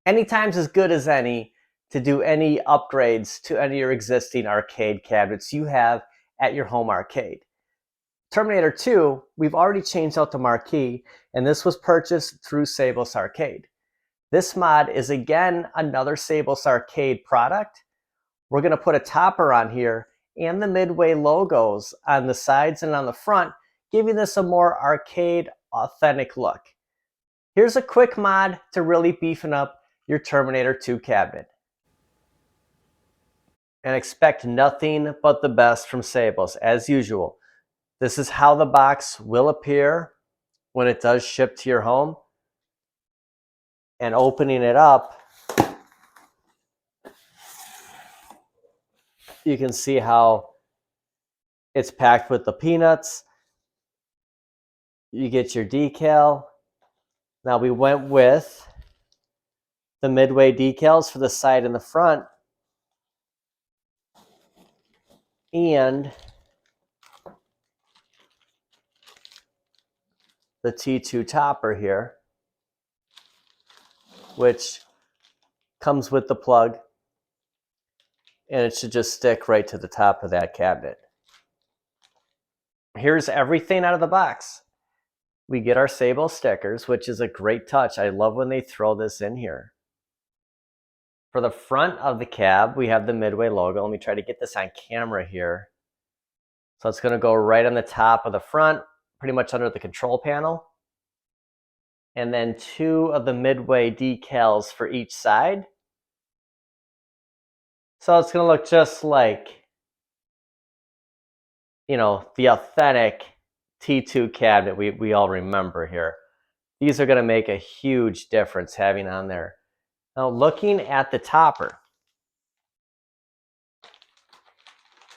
Any time's as good as any to do any upgrades to any of your existing arcade cabinets you have at your home arcade. Terminator 2, we've already changed out the marquee, and this was purchased through Szabo's Arcade. This mod is again another Szabo's Arcade product. We're going to put a topper on here and the Midway logos on the sides and on the front, giving this a more arcade authentic look. Here's a quick mod to really beefing up your Terminator 2 cabinet. And expect nothing but the best from Szabo's, as usual. This is how the box will appear when it does ship to your home. And opening it up, you can see how it's packed with the peanuts. You get your decal. Now we went with the Midway decals for the side and the front. And the T2 topper here, which comes with the plug, and it should just stick right to the top of that cabinet. Here's everything out of the box. We get our Szabo stickers, which is a great touch. I love when they throw this in here. For the front of the cab, we have the Midway logo. Let me try to get this on camera here. So it's going to go right on the top of the front, pretty much under the control panel. And then 2 of the Midway decals for each side. So it's going to look just like, you know, the authentic T2 cabinet we all remember here. These are going to make a huge difference having on there. Now looking at the topper,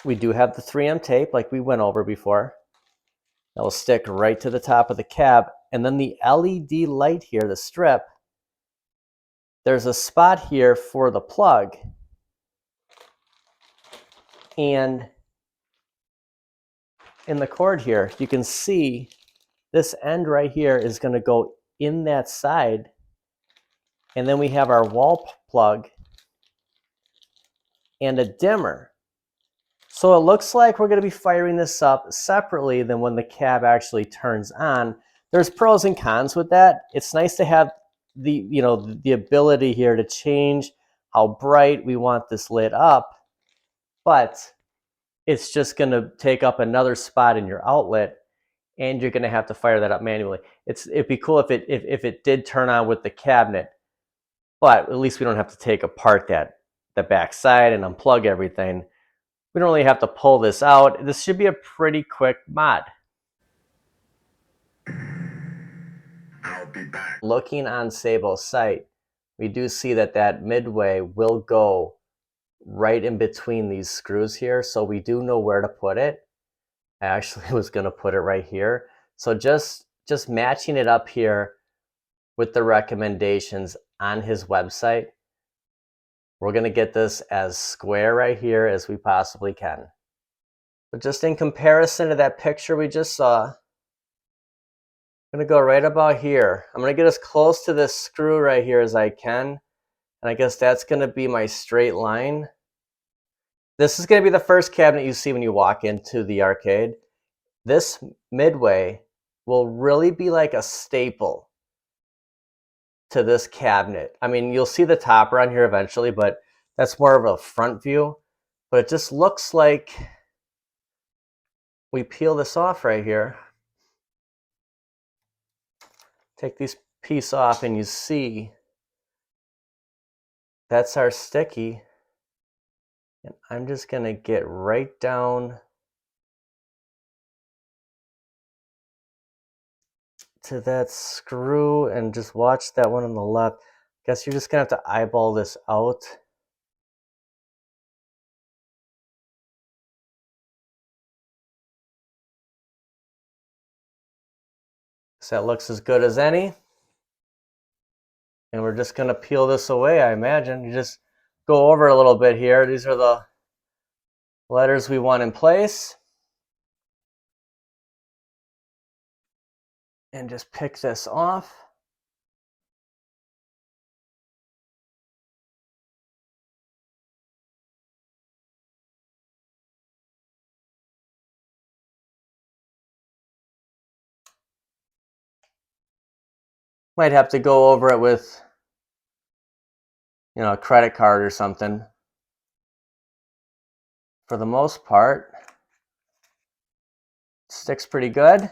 we do have the 3M tape like we went over before. That will stick right to the top of the cab. And then the LED light here, the strip, there's a spot here for the plug. And in the cord here, you can see this end right here is going to go in that side. And then we have our wall plug and a dimmer. So it looks like we're going to be firing this up separately than when the cab actually turns on. There's pros and cons with that. It's nice to have the, you know, the ability here to change how bright we want this lit up, but it's just going to take up another spot in your outlet, and you're going to have to fire that up manually. It'd be cool if it did turn on with the cabinet, but at least we don't have to take apart the back side and unplug everything. We don't really have to pull this out. This should be a pretty quick mod. I'll be back. Looking on Szabo's site, we do see that Midway will go right in between these screws here, so we do know where to put it. I actually was going to put it right here. So just matching it up here with the recommendations on his website, we're going to get this as square right here as we possibly can. But just in comparison to that picture we just saw, I'm going to go right about here. I'm going to get as close to this screw right here as I can. And I guess that's going to be my straight line. This is going to be the first cabinet you see when you walk into the arcade. This Midway will really be like a staple to this cabinet. I mean, you'll see the topper on here eventually, but that's more of a front view. But it just looks like we peel this off right here. Take this piece off and you see that's our sticky. And I'm just going to get right down to that screw and just watch that one on the left. Guess you're just going to have to eyeball this out. So that looks as good as any. And we're just going to peel this away, I imagine. You just go over a little bit here. These are the letters we want in place. And just pick this off. Might have to go over it with, a credit card or something. For the most part, it sticks pretty good. This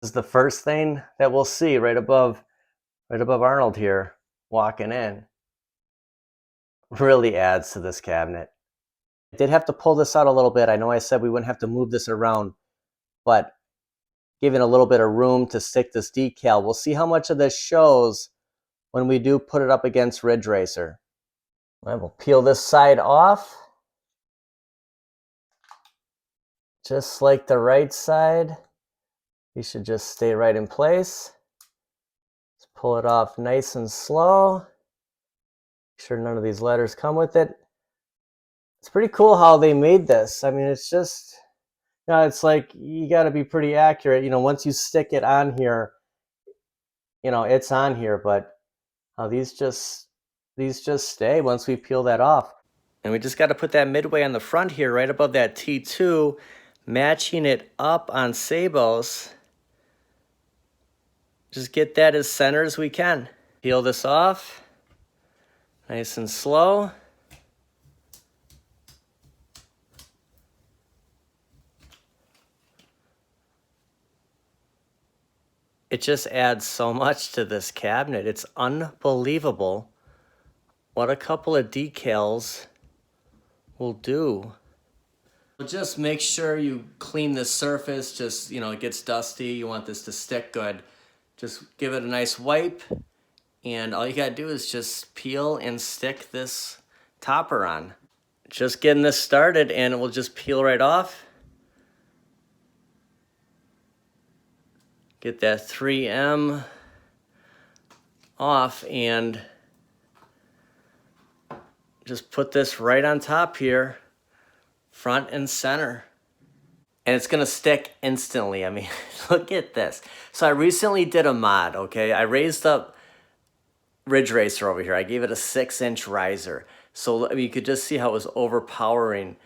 is the first thing that we'll see right above Arnold here walking in. Really adds to this cabinet. I did have to pull this out a little bit. I know I said we wouldn't have to move this around, but giving a little bit of room to stick this decal. We'll see how much of this shows when we do put it up against Ridge Racer. All right, we'll peel this side off. Just like the right side, you should just stay right in place. Just pull it off nice and slow. Make sure none of these letters come with it. It's pretty cool how they made this. I mean, it's just, it's like you got to be pretty accurate. Once you stick it on here, it's on here, but these just stay once we peel that off. And we just got to put that Midway on the front here, right above that T2, matching it up on Szabo's. Just get that as center as we can. Peel this off, nice and slow. It just adds so much to this cabinet. It's unbelievable what a couple of decals will do. Just make sure you clean the surface. Just, it gets dusty. You want this to stick good. Just give it a nice wipe. And all you gotta do is just peel and stick this topper on. Just getting this started and it will just peel right off. Get that 3M off and just put this right on top here, front and center. And it's gonna stick instantly. I mean, look at this. So I recently did a mod, okay? I raised up Ridge Racer over here. I gave it a 6-inch riser. So you could just see how it was overpowering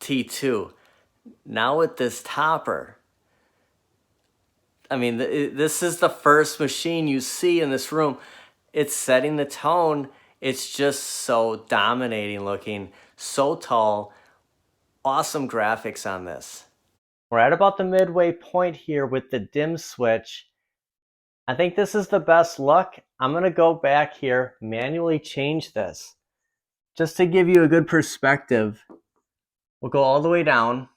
T2. Now with this topper, I mean, this is the first machine you see in this room. It's setting the tone. It's just so dominating looking, so tall. Awesome graphics on this. We're at about the midway point here with the dim switch. I think this is the best look. I'm gonna go back here, manually change this. Just to give you a good perspective, we'll go all the way down,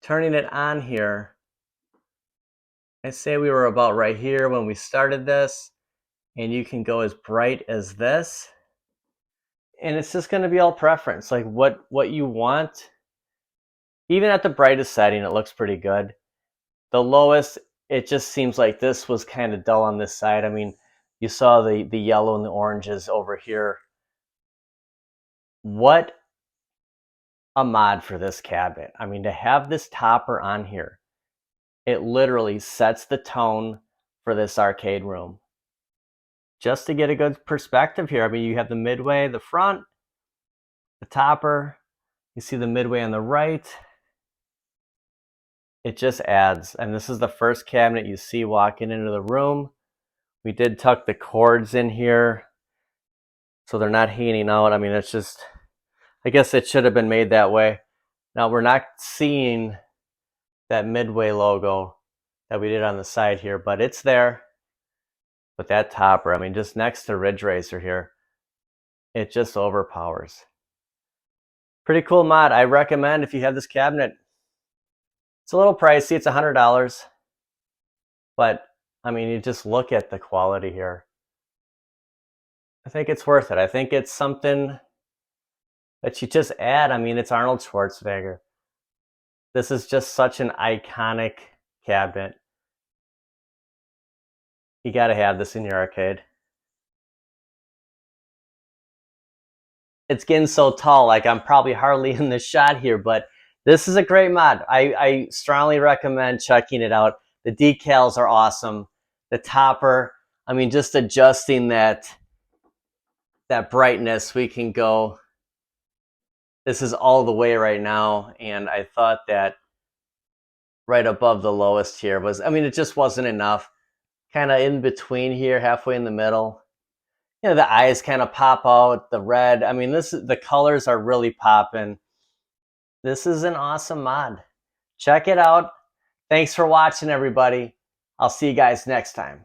turning it on here. I say we were about right here when we started this, and you can go as bright as this. And it's just gonna be all preference, like what you want. Even at the brightest setting, it looks pretty good. The lowest, it just seems like this was kind of dull on this side. I mean, you saw the yellow and the oranges over here. What a mod for this cabinet. I mean, to have this topper on here, it literally sets the tone for this arcade room. Just to get a good perspective here, I mean, you have the Midway, the front, the topper, you see the Midway on the right. It just adds, and this is the first cabinet you see walking into the room. We did tuck the cords in here so they're not hanging out. I mean, it's just, I guess it should have been made that way. Now we're not seeing that Midway logo that we did on the side here, but it's there. But that topper, I mean, just next to Ridge Racer here, it just overpowers. Pretty cool mod. I recommend if you have this cabinet. It's a little pricey, it's $100, but I mean, you just look at the quality here. I think it's worth it. I think it's something that you just add. I mean, it's Arnold Schwarzenegger. This is just such an iconic cabinet. You gotta have this in your arcade. It's getting so tall, like I'm probably hardly in the shot here, but this is a great mod. I strongly recommend checking it out. The decals are awesome. The topper, I mean, just adjusting that brightness, we can go, this is all the way right now, and I thought that right above the lowest here was, I mean, it just wasn't enough. Kind of in between here, halfway in the middle. You know, the eyes kind of pop out, the red. I mean, the colors are really popping. This is an awesome mod. Check it out. Thanks for watching, everybody. I'll see you guys next time.